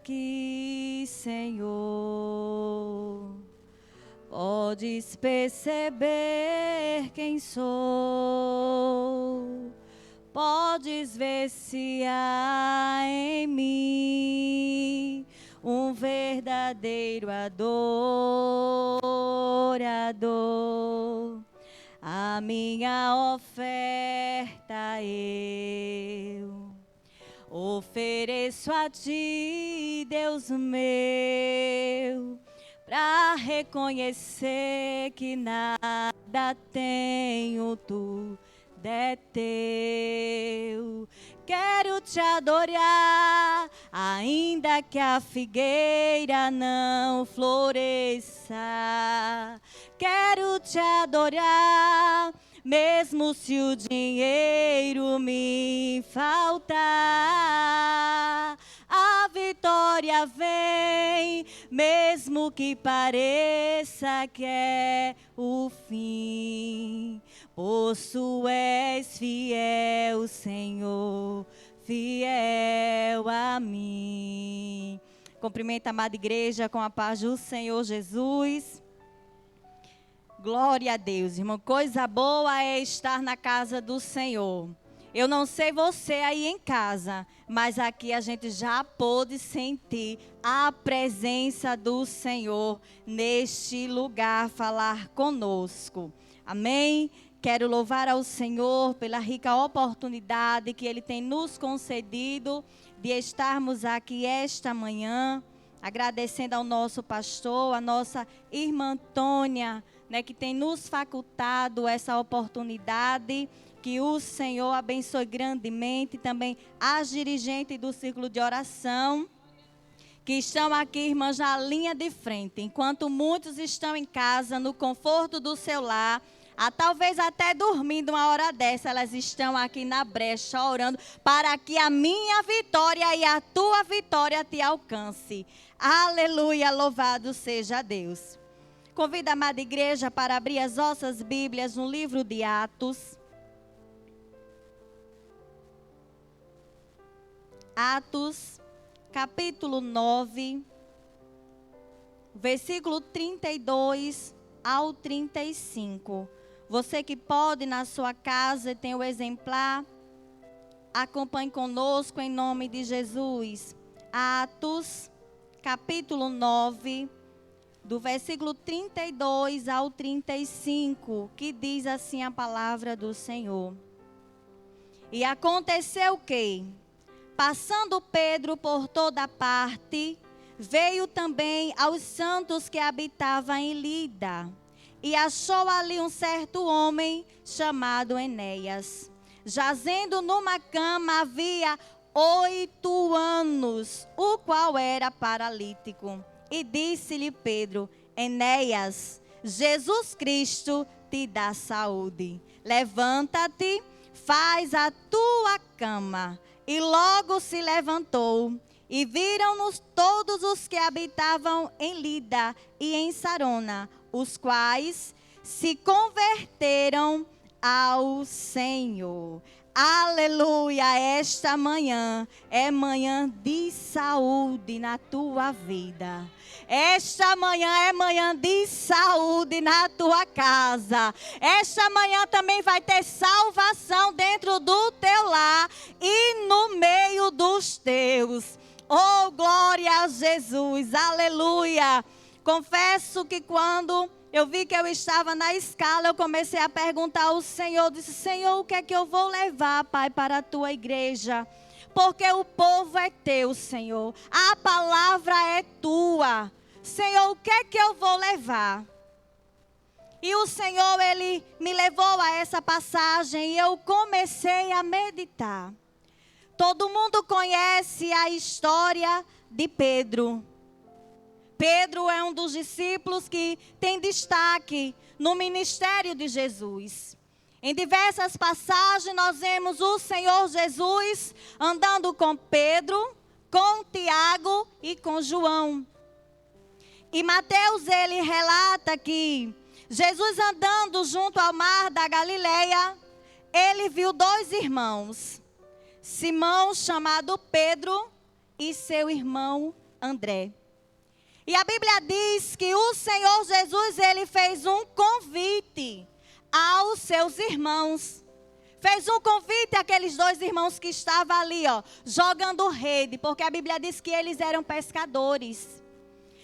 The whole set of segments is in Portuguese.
aqui, Senhor. Podes perceber quem sou. Podes ver se há em mim um verdadeiro adorador. A minha oferta eu ofereço a ti, Deus meu, para reconhecer que nada tenho, tudo é teu. Quero te adorar, ainda que a figueira não floresça. Quero te adorar, mesmo se o dinheiro me faltar. A vitória vem, mesmo que pareça que é o fim. Pois tu és fiel, Senhor, fiel a mim. Cumprimento a amada igreja com a paz do Senhor Jesus. Glória a Deus, irmão. Coisa boa é estar na casa do Senhor. Eu não sei você aí em casa, mas aqui a gente já pôde sentir a presença do Senhor neste lugar, falar conosco. Amém? Quero louvar ao Senhor pela rica oportunidade que Ele tem nos concedido de estarmos aqui esta manhã, agradecendo ao nosso pastor, a nossa irmã Antônia, que tem nos facultado essa oportunidade. Que o Senhor abençoe grandemente também as dirigentes do círculo de oração, que estão aqui, irmãs, na linha de frente. Enquanto muitos estão em casa, no conforto do seu lar, talvez até dormindo uma hora dessa, elas estão aqui na brecha orando para que a minha vitória e a tua vitória te alcance. Aleluia, louvado seja Deus. Convido a amada igreja para abrir as vossas Bíblias no livro de Atos. Atos, capítulo 9, versículo 32 ao 35. Você que pode na sua casa tem o exemplar, acompanhe conosco em nome de Jesus. Atos, capítulo 9, do versículo 32 ao 35, que diz assim a palavra do Senhor. E aconteceu que, passando Pedro por toda parte, veio também aos santos que habitavam em Lida, e achou ali um certo homem chamado Enéas, jazendo numa cama havia 8 anos, o qual era paralítico. E disse-lhe Pedro: Enéas, Jesus Cristo te dá saúde. Levanta-te, faz a tua cama. E logo se levantou, e viram-nos todos os que habitavam em Lida e em Sarona, os quais se converteram ao Senhor. Aleluia, esta manhã é manhã de saúde na tua vida. Esta manhã é manhã de saúde na tua casa. Esta manhã também vai ter salvação dentro do teu lar e no meio dos teus. Oh, glória a Jesus, aleluia. Confesso que quando eu vi que eu estava na escala, eu comecei a perguntar ao Senhor, disse: Senhor, o que é que eu vou levar, Pai, para a tua igreja? Porque o povo é teu, Senhor. A palavra é tua. Senhor, o que é que eu vou levar? E o Senhor, Ele me levou a essa passagem e eu comecei a meditar. Todo mundo conhece a história de Pedro. Pedro é um dos discípulos que tem destaque no ministério de Jesus. Em diversas passagens nós vemos o Senhor Jesus andando com Pedro, com Tiago e com João. E Mateus, ele relata que Jesus andando junto ao mar da Galileia, ele viu 2 irmãos, Simão, chamado Pedro, e seu irmão André. E a Bíblia diz que o Senhor Jesus, ele fez um convite aos seus irmãos. Fez um convite àqueles 2 irmãos que estavam ali, jogando rede, porque a Bíblia diz que eles eram pescadores.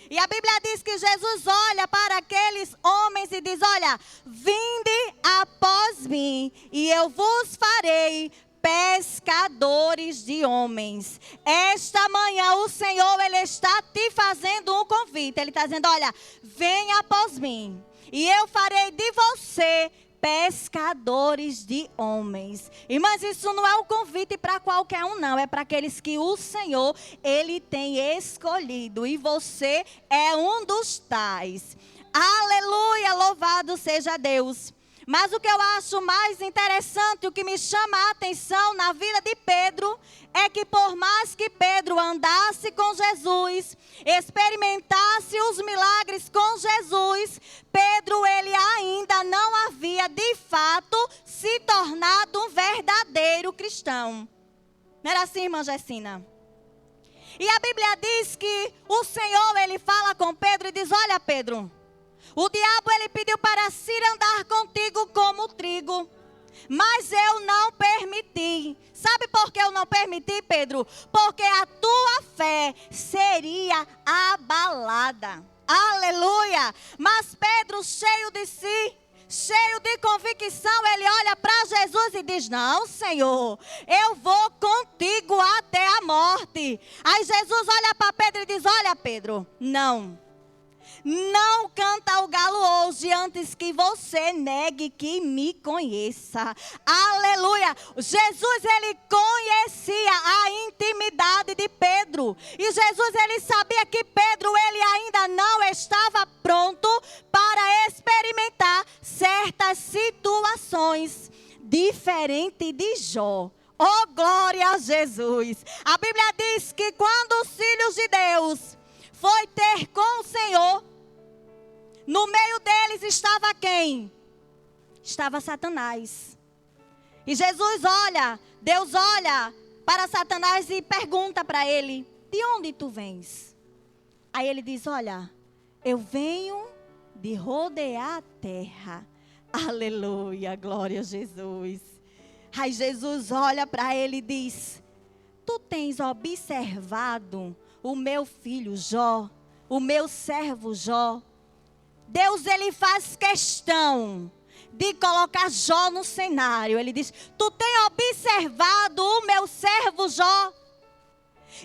E a Bíblia diz que Jesus olha para aqueles homens e diz: olha, vinde após mim e eu vos farei pescadores de homens. Esta manhã o Senhor, ele está te fazendo um convite. Ele está dizendo: olha, venha após mim e eu farei de você pescadores de homens. Mas isso não é um convite para qualquer um, não. É para aqueles que o Senhor, ele tem escolhido. E você é um dos tais. Aleluia, louvado seja Deus. Mas o que eu acho mais interessante, o que me chama a atenção na vida de Pedro, é que por mais que Pedro andasse com Jesus, experimentasse os milagres com Jesus, Pedro, ele ainda não havia de fato se tornado um verdadeiro cristão. Não era assim, irmã Gessina? E a Bíblia diz que o Senhor, ele fala com Pedro e diz: olha, Pedro, o diabo, ele pediu para cirandar contigo como trigo, mas eu não permiti. Sabe por que eu não permiti, Pedro? Porque a tua fé seria abalada. Aleluia! Mas Pedro, cheio de si, cheio de convicção, ele olha para Jesus e diz: não, Senhor, eu vou contigo até a morte. Aí Jesus olha para Pedro e diz: olha, Pedro, não canta o galo hoje antes que você negue que me conheça. Aleluia. Jesus, ele conhecia a intimidade de Pedro. E Jesus, ele sabia que Pedro, ele ainda não estava pronto para experimentar certas situações diferentes de Jó. Oh, glória a Jesus. A Bíblia diz que quando os filhos de Deus foi ter com o Senhor, no meio deles estava quem? Estava Satanás. E Jesus olha, Deus olha para Satanás e pergunta para ele: de onde tu vens? Aí ele diz: olha, eu venho de rodear a terra. Aleluia, glória a Jesus. Aí Jesus olha para ele e diz: tu tens observado o meu filho Jó, o meu servo Jó? Deus, ele faz questão de colocar Jó no cenário. Ele diz: tu tem observado o meu servo Jó?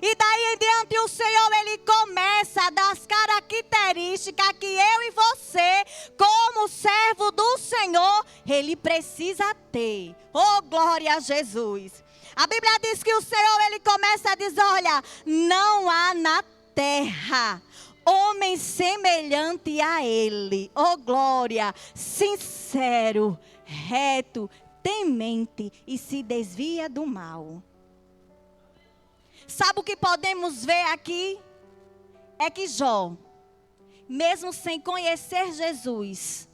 E daí em diante o Senhor, ele começa a dar as características que eu e você, como servo do Senhor, ele precisa ter. Oh, glória a Jesus. A Bíblia diz que o Senhor, ele começa a dizer: olha, não há na terra homem semelhante a ele. Oh, glória, sincero, reto, temente e se desvia do mal. Sabe o que podemos ver aqui? É que Jó, mesmo sem conhecer Jesus,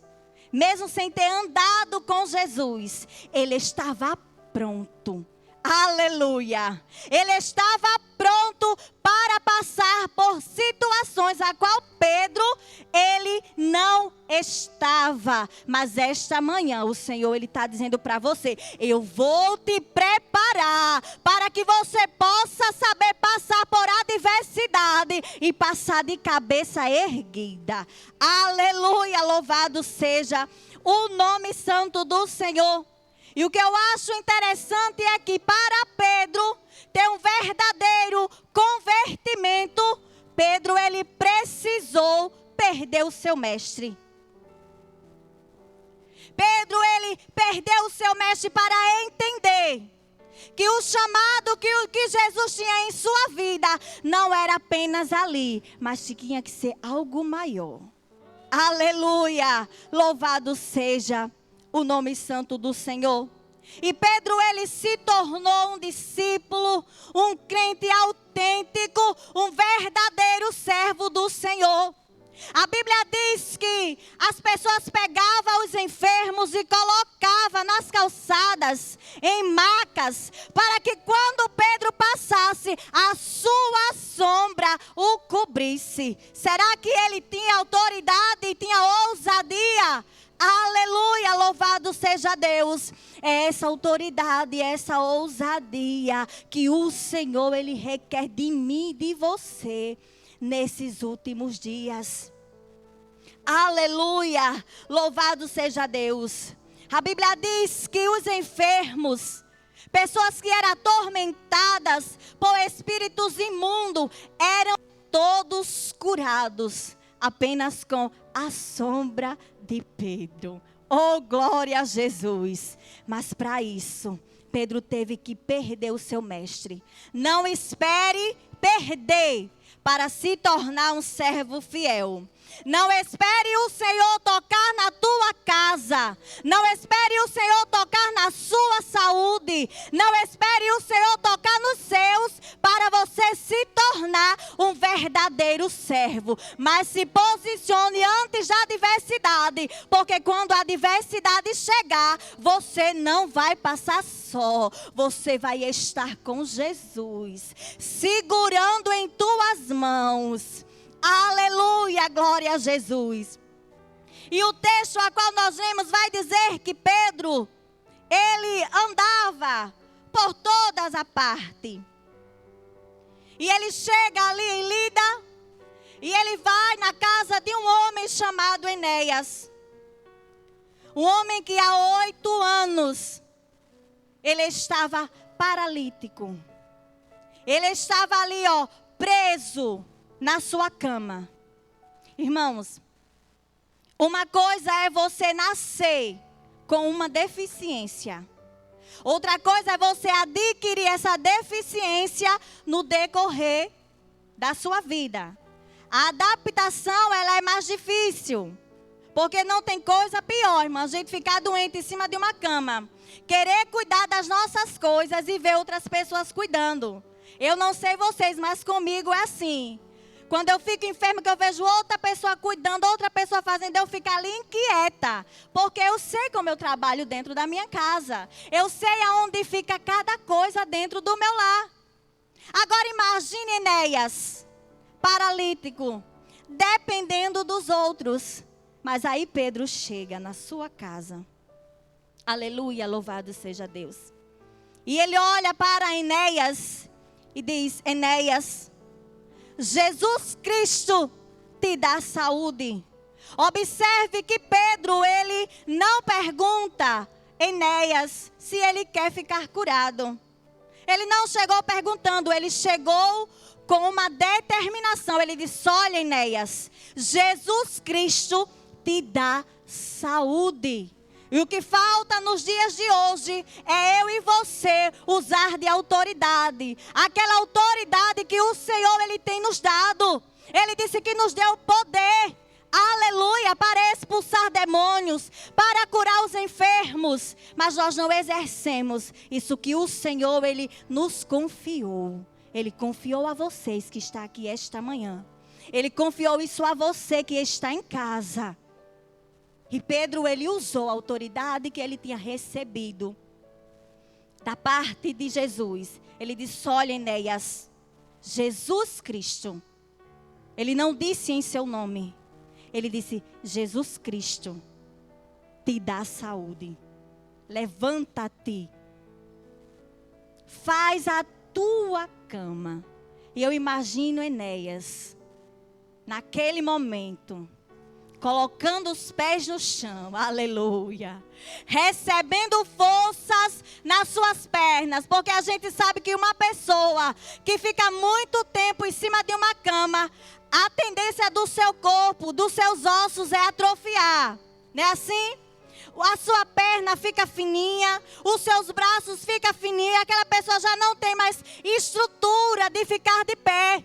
mesmo sem ter andado com Jesus, ele estava pronto. Aleluia! Ele estava pronto para passar por situações a qual Pedro, ele não estava. Mas esta manhã o Senhor, ele está dizendo para você: eu vou te preparar para que você possa saber passar por adversidade e passar de cabeça erguida. Aleluia! Louvado seja o nome santo do Senhor. E o que eu acho interessante é que para Pedro ter um verdadeiro convertimento, Pedro, ele precisou perder o seu mestre. Pedro, ele perdeu o seu mestre para entender que o chamado que Jesus tinha em sua vida não era apenas ali, mas tinha que ser algo maior. Aleluia! Louvado seja o nome santo do Senhor. E Pedro, ele se tornou um discípulo, um crente autêntico, um verdadeiro servo do Senhor. A Bíblia diz que as pessoas pegavam os enfermos e colocavam nas calçadas, em macas, para que quando Pedro passasse, a sua sombra o cobrisse. Será que ele tinha autoridade e tinha ousadia? Aleluia, louvado seja Deus. É essa autoridade, essa ousadia que o Senhor, Ele requer de mim e de você nesses últimos dias. Aleluia, louvado seja Deus. A Bíblia diz que os enfermos, pessoas que eram atormentadas por espíritos imundos, eram todos curados, apenas com a sombra de Pedro. Oh, glória a Jesus. Mas para isso, Pedro teve que perder o seu mestre. Não espere perder para se tornar um servo fiel. Não espere o Senhor tocar na tua casa. Não espere o Senhor tocar na sua saúde. Não espere o Senhor tocar nos seus para você se tornar um verdadeiro servo. Mas se posicione antes da adversidade. Porque quando a adversidade chegar, você não vai passar só. Você vai estar com Jesus, segurando em tuas mãos. Aleluia, glória a Jesus. E o texto a qual nós lemos vai dizer que Pedro, ele andava por todas as partes. E ele chega ali em Lida, e ele vai na casa de um homem chamado Enéas. Um homem que há 8 anos, ele estava paralítico. Ele estava ali, preso na sua cama. Irmãos, uma coisa é você nascer com uma deficiência. Outra coisa é você adquirir essa deficiência no decorrer da sua vida. A adaptação, ela é mais difícil. Porque não tem coisa pior, irmão, a gente ficar doente em cima de uma cama. Querer cuidar das nossas coisas e ver outras pessoas cuidando. Eu não sei vocês, mas comigo é assim. Quando eu fico enferma, que eu vejo outra pessoa cuidando, outra pessoa fazendo, eu fico ali inquieta. Porque eu sei como eu trabalho dentro da minha casa. Eu sei aonde fica cada coisa dentro do meu lar. Agora imagine Enéas, paralítico, dependendo dos outros. Mas aí Pedro chega na sua casa. Aleluia, louvado seja Deus. E ele olha para Enéas e diz: Enéas, Jesus Cristo te dá saúde. Observe que Pedro, ele não pergunta Enéas se ele quer ficar curado. Ele não chegou perguntando, ele chegou com uma determinação. Ele disse: olha, Enéas, Jesus Cristo te dá saúde. E o que falta nos dias de hoje é eu e você usar de autoridade. Aquela autoridade que o Senhor, Ele tem nos dado. Ele disse que nos deu poder. Aleluia, para expulsar demônios, para curar os enfermos. Mas nós não exercemos isso que o Senhor, Ele nos confiou. Ele confiou a vocês que está aqui esta manhã. Ele confiou isso a você que está em casa. E Pedro, ele usou a autoridade que ele tinha recebido da parte de Jesus. Ele disse: olha, Enéas, Jesus Cristo. Ele não disse em seu nome. Ele disse: Jesus Cristo te dá saúde. Levanta-te. Faz a tua cama. E eu imagino Enéas, naquele momento, colocando os pés no chão, aleluia, recebendo forças nas suas pernas, porque a gente sabe que uma pessoa que fica muito tempo em cima de uma cama, a tendência do seu corpo, dos seus ossos é atrofiar, não é assim? A sua perna fica fininha, os seus braços ficam fininhos, aquela pessoa já não tem mais estrutura de ficar de pé.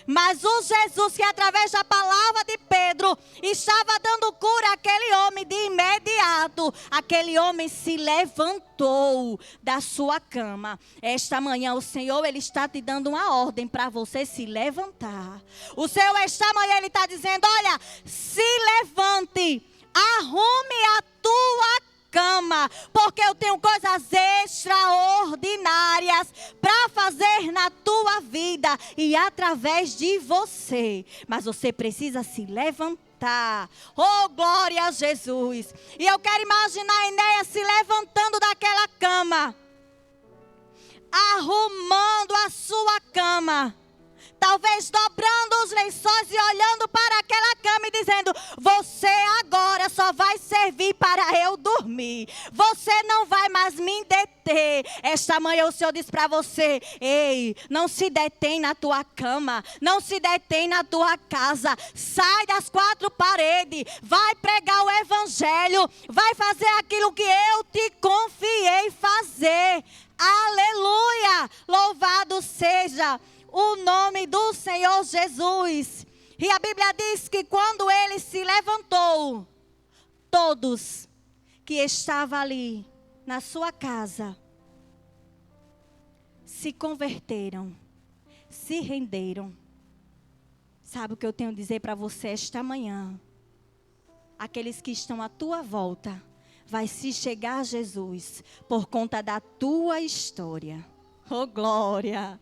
Mas o Jesus que através da palavra de Pedro estava dando cura àquele homem de imediato. Aquele homem se levantou da sua cama. Esta manhã o Senhor, Ele está te dando uma ordem para você se levantar. O Senhor esta manhã Ele está dizendo: olha, se levante, arrume a tua cama, porque eu tenho coisas extraordinárias para fazer na tua vida e através de você. Mas você precisa se levantar. Oh, glória a Jesus. E eu quero imaginar a Enéas se levantando daquela cama, arrumando a sua cama, talvez dobrando os lençóis e olhando para aquela cama e dizendo: você agora só vai servir para eu dormir. Você não vai mais me deter. Esta manhã o Senhor diz para você: ei, não se detém na tua cama, não se detém na tua casa. Sai das quatro paredes, vai pregar o evangelho, vai fazer aquilo que eu te confiei fazer. Aleluia! Louvado seja o nome do Senhor Jesus. E a Bíblia diz que quando ele se levantou, todos que estavam ali na sua casa se converteram, se renderam. Sabe o que eu tenho a dizer para você esta manhã? Aqueles que estão à tua volta vai se chegar a Jesus por conta da tua história. Oh, glória!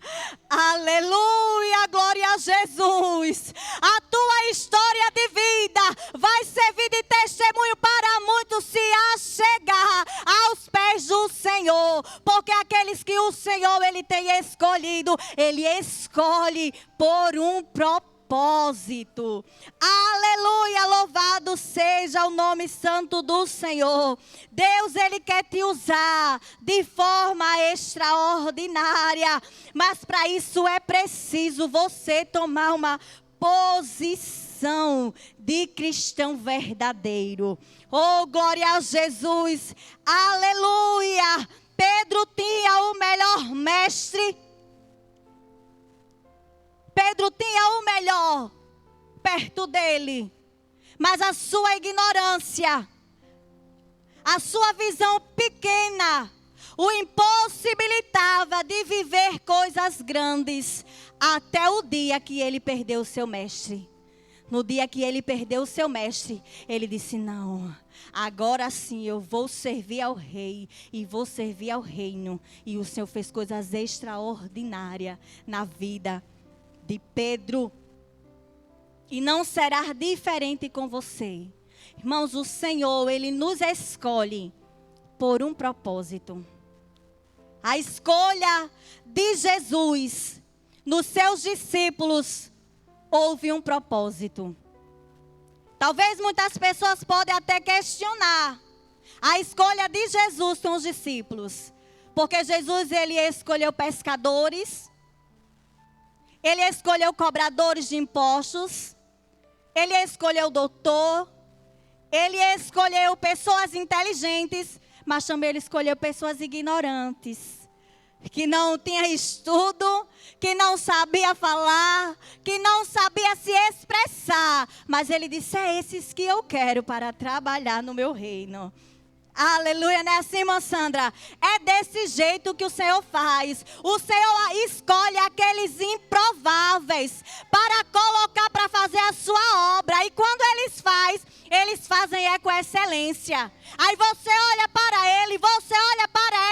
Aleluia! Glória a Jesus! A tua história de vida vai servir de testemunho para muitos se achegar aos pés do Senhor. Porque aqueles que o Senhor ele tem escolhido, ele escolhe por um propósito. Aleluia, louvado seja o nome santo do Senhor. Deus, ele quer te usar de forma extraordinária, mas para isso é preciso você tomar uma posição de cristão verdadeiro. Oh, glória a Jesus. Aleluia. Pedro tinha o melhor mestre. Pedro tinha o melhor perto dele, mas a sua ignorância, a sua visão pequena, o impossibilitava de viver coisas grandes, até o dia que ele perdeu o seu mestre. No dia que ele perdeu o seu mestre, ele disse: não, agora sim eu vou servir ao rei e vou servir ao reino. E o Senhor fez coisas extraordinárias na vida de Pedro, e não será diferente com você. Irmãos, o Senhor, ele nos escolhe por um propósito. A escolha de Jesus nos seus discípulos houve um propósito. Talvez muitas pessoas podem até questionar a escolha de Jesus com os discípulos, porque Jesus ele escolheu pescadores, ele escolheu cobradores de impostos, ele escolheu doutor, ele escolheu pessoas inteligentes, mas também ele escolheu pessoas ignorantes, que não tinham estudo, que não sabia falar, que não sabia se expressar. Mas ele disse: é esses que eu quero para trabalhar no meu reino. Aleluia, não é assim, irmã Sandra? É desse jeito que o Senhor faz. O Senhor escolhe aqueles improváveis para colocar para fazer a sua obra. E quando eles fazem com excelência. Aí você olha para ele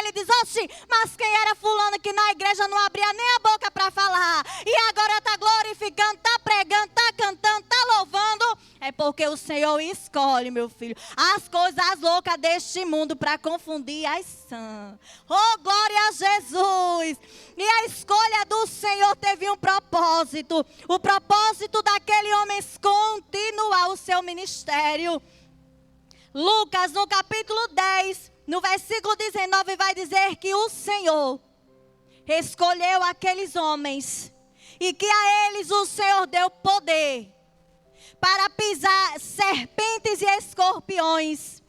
e diz: oxi, mas quem era fulano que na igreja não abria nem a boca para falar, e agora está glorificando, está pregando, está cantando, está louvando? É porque o Senhor escolhe, meu filho, as coisas loucas deste mundo para confundir as sãs. Oh, glória a Jesus! E a escolha do Senhor teve um propósito. O propósito daquele homem continuar o seu ministério. Lucas, no capítulo 10, no versículo 19, vai dizer que o Senhor escolheu aqueles homens e que a eles o Senhor deu poder para pisar serpentes e escorpiões,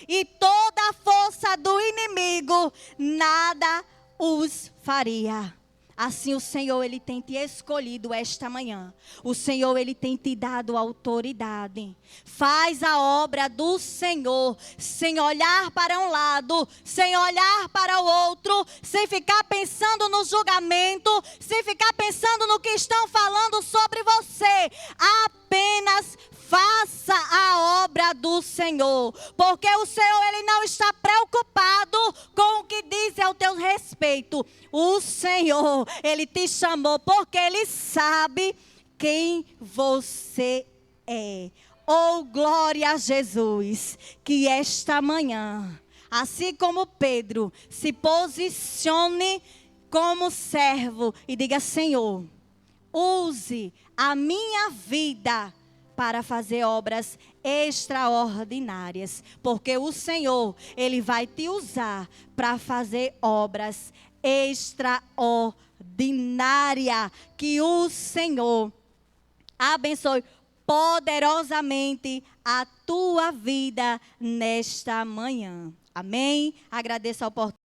e toda a força do inimigo nada os faria. Assim o Senhor, ele tem te escolhido esta manhã. O Senhor, ele tem te dado autoridade. Faz a obra do Senhor, sem olhar para um lado, sem olhar para o outro, sem ficar pensando no julgamento, sem ficar pensando no que estão falando sobre você. Apenas faça a obra obra do Senhor. Porque o Senhor, Ele não está preocupado com o que dizem ao teu respeito. O Senhor, Ele te chamou porque Ele sabe quem você é. Oh, glória a Jesus, que esta manhã, assim como Pedro, se posicione como servo e diga: Senhor, use a minha vida para fazer obras extraordinárias. Porque o Senhor, Ele vai te usar para fazer obras extraordinárias. Que o Senhor abençoe poderosamente a tua vida nesta manhã. Amém? Agradeço a oportunidade.